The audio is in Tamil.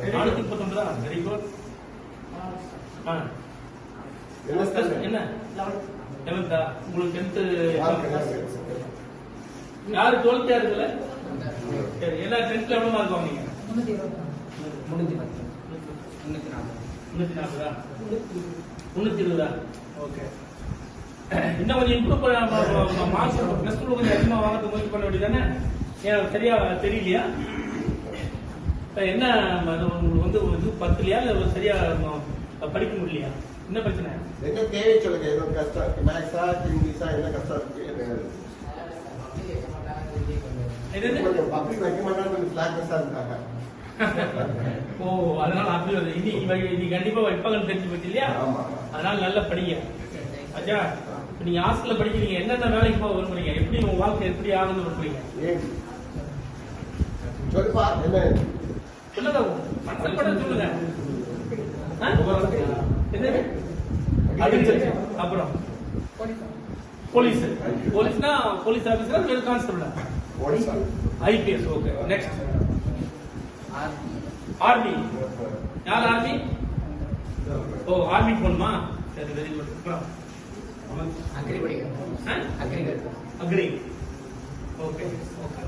439 வெரி குட். என்ன 11th உங்களுக்கு 10th யாரு 12th யாருல சரி எல்லா 10th எவ்வளவு மார்க் வாங்குனீங்க 340 ஓகே. இன்னும் கொஞ்சம் இம்ப்ரூவ் மார்க்ஸ் பிளஸ் டூ கொஞ்சம் அதிகமா வாங்க முயற்சி பண்ண வேண்டியதானே? ஏன் சரியா தெரியலையா? என்ன உங்களுக்கு வந்து 10லயா இல்ல சரியா படிக்க முடியலையா? என்ன பிரச்சனை? என்ன தேவை சொல்லுங்க. ஏதோ கஷ்டம் மேக்ஸா இங்கிலீஷா என்ன கஷ்டம் இருக்கு? கொஞ்சம் பப்ளிக் வைக்க மாட்டாங்க, கொஞ்சம் ஃபிளாக்னஸா இருக்காங்க. ஓ அதனால அப்படி இனி கண்டிப்பா வைப்பாங்கன்னு தெரிஞ்சு போச்சு இல்லையா? அதனால நல்லா படிங்க. அச்சா நீங்க ஹாஸ்டல்ல படிக்கிறீங்க, என்னென்ன வேலைக்கு போக விரும்புறீங்க? எப்படி உங்க வாழ்க்கை எப்படி ஆகணும்னு விரும்புறீங்க? சொல்லுப்பா என்ன சொல்லுங்க, சொல்லுங்க. அப்புறம் போலீஸ் போலீஸ்னா போலீஸ் ஆபீசர் வேறு constable IPS. Okay next army. யார் ஆர்மி? ஓ ஆர்மி போணுமா? சரி வெரி குட். அப்புறம் அக்ரி படிக்கிறேன். Agri okay okay.